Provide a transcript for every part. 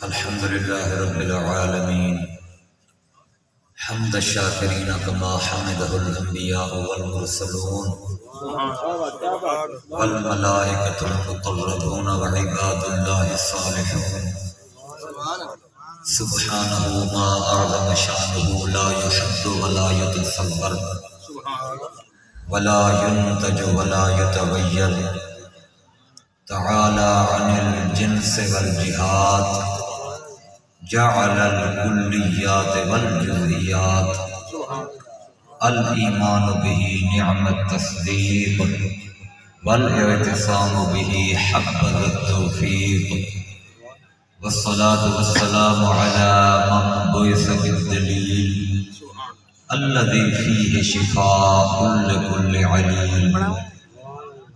الحمد لله رب العالمين حمد الشاكرين كما حمده الأنبياء والمرسلون والملائكة المقربون وعباد الله الصالحون سبحانه ما أعظم شأنه لا يحد ولا يتصور ولا ينتج ولا يتغير تعالى عن الجنس والجهات جعل الكليات والجزئيات الإيمان به نعم التصديق والاعتصام به حبذ التوفيق والصلاة والسلام على من بعث بالدليل الذي فيه شفاء لكل عليل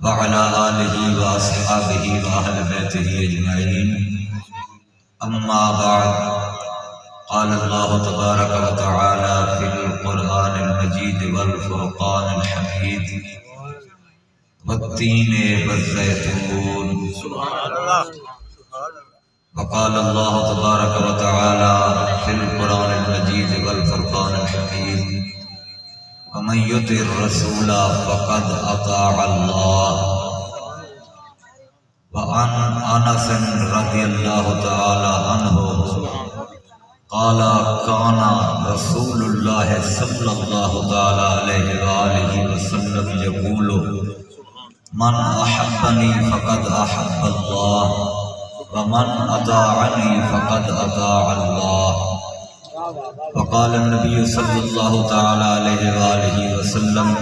وعلى آله وأصحابه وأهل بيته أجمعين أما بعد قال الله تبارك وتعالى في القرآن المجيد والفرقان الحميد والتين والزيتون وقال الله تبارك وتعالى في القرآن المجيد والفرقان الحميد ومن يطع الرسول فقد أطاع الله وعن أنس رضي الله تعالى عنه قال كان رسول الله صلى الله تعالى عليه وآله وسلم يقول من أحبني فقد أحب الله ومن أطاعني فقد أطاع الله وقال النبي صلى الله تعالى عليه وآله وسلم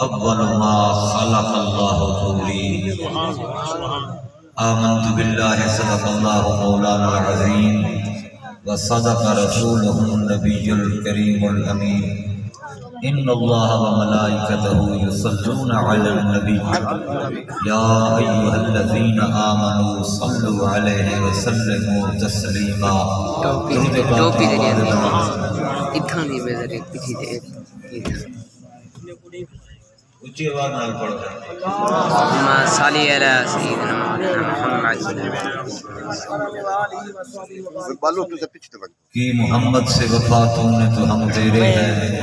أول ما خلق الله قولي آمنت بالله صدق الله مولانا العظيم وصدق رسوله النبي الكريم الأمين إن الله وملائكته يصلون على النبي يا أيها الذين آمنوا صلوا عليه وسلموا تسليما اونچی آواز نال پڑھو اللهم صل على سيدنا محمد کی محمد سے وفا تم نے تو ہم تیرے ہیں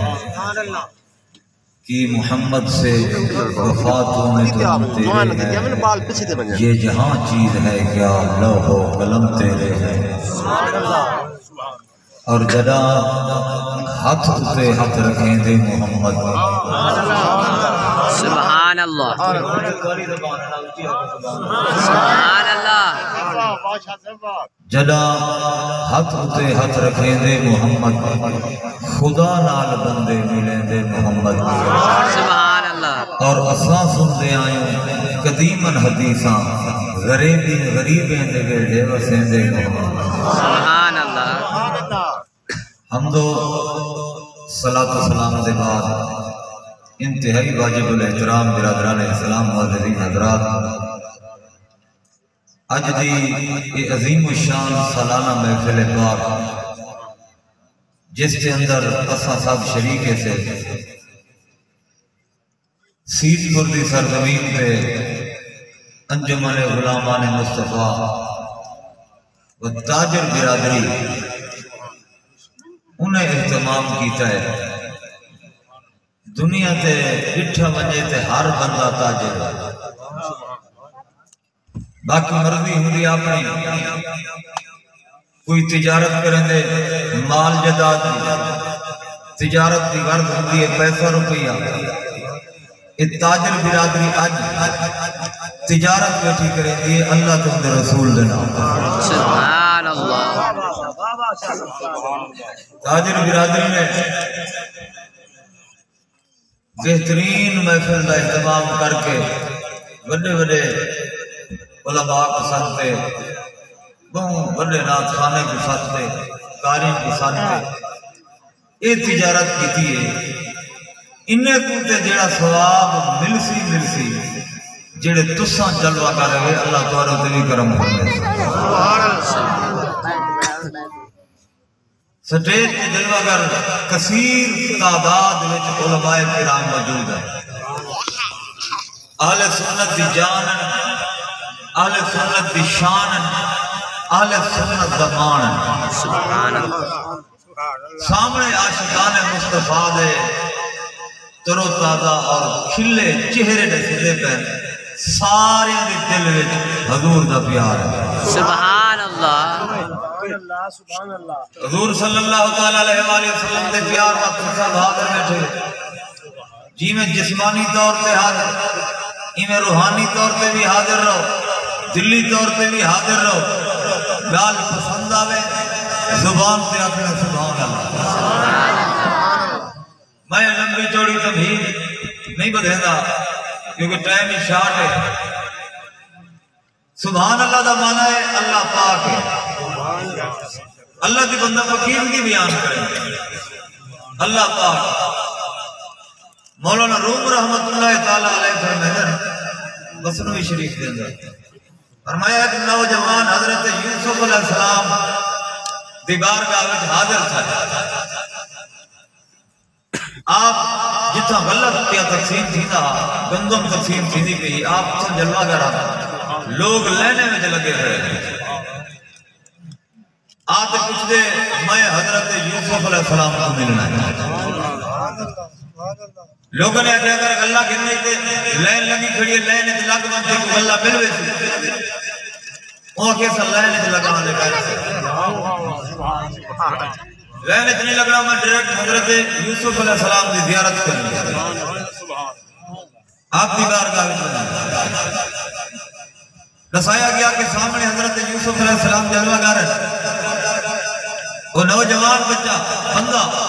کی محمد سے وفا تم نے تو ہم تیرے ہیں یہ جہاں چیز ہے کیا لوح و قلم تیرے ہیں اور جدا ہاتھ اتے ہاتھ رکھیں دے محمد سبحان اللہ سبحان اللہ جدا ہاتھ اتے ہاتھ رکھیں دے محمد خدا نال بندے ملیں دے محمد سبحان اللہ اور اساں سن دے آئیں قدیمن حدیثاں غریبیں دے بیڑے وسیں دے محمد سبحان اللہ حمد و صلاۃ و سلام دے بعد انتہائی واجب الاحترام برادران اسلام معززین حضرات اج دی یہ عظیم الشان سالانہ محفل پاک جس کے اندر اساں سب شریک سے سیت پور دی سرزمین پہ انجمن غلامان مصطفیٰ و تاجر برادری انہیں اہتمام کیتا ہے دنیا تے اٹھا ونجے تے ہر بندہ تاجر باقی مرضی ہوندی اپنی کوئی تجارت کریں دے مال جداد تجارت دی غرض ہوندی ہے پیسہ روپیہ یہ تاجر برادری آج تجارت بیٹھی کریں دی اللہ تم دے رسول دینا سبحان اللہ تاجر برادری میں بہترین محفل کا اہتمام کر کے بڑے بڑے علماء کو سنتے بہت بڑے نات خانے کو سنتے قاری کو سنتے یہ تجارت کی تھی انہیں کونتے جڑا ثواب ملسی جڑے تساں جلوہ کر رہے اللہ توارو تیری کرم کرنے سٹیج کے جلوہ گر کثیر تعداد وچ علماء کرام موجود ہے اہل سنت دی جان اہل سنت دی شان اہل سنت زمان سبحان اللہ سامنے عاشقان مصطفیٰ دے ترو تازہ اور کھلے چہرے دے سدے پہ سارے دے دل وچ حضور دا پیار ہے سبحان اللہ حضور صلی اللہ تعالیٰ علیہ وآلہ وسلم دے پیار وقت سب حاضر بیٹھے جی میں جسمانی طور پہ حاضر جی میں روحانی طور پہ بھی حاضر رہو دلی طور پہ بھی حاضر رہو گال پسند آوے زبان پہ اپنے سبحان اللہ میں لمبی چوڑی تمہید نہیں بدھیندہ کیونکہ ٹائم ہی شارٹ ہے سبحان اللہ دا معنی ہے اللہ پاک ہے اللہ کی بندہ فقیر کی بیان کریں اللہ پاک مولانا روم رحمت اللہ تعالیٰ علیہ فرمائے بسنوی شریف دے اندر فرمایا کہ نوجوان حضرت یوسف علیہ السلام دیبار کا وچ حاضر تھا آپ جتنا غلط کیا تقسیم تھی تھا گندم تقسیم تھی نہیں پہی آپ سے جلوہ گرا لوگ لینے میں لگے رہے آتے کچھ دے میں حضرت یوسف علیہ السلام کو ملنا ہے لوگوں نے کہا اگر اللہ گھرنے تھے لین لگی کھڑی ہے لین اتنا لگ بنتے کو اللہ ملوے تھے وہ کیسا لین اتنا لگا میں لگا لین اتنی لگ رہا میں ڈیریکٹ حضرت یوسف علیہ السلام کی زیارت کرنی آپ دیوار کا رسایا گیا کہ سامنے حضرت یوسف علیہ السلام جلوہ گار ہے وہ نوجوان بچہ بندہ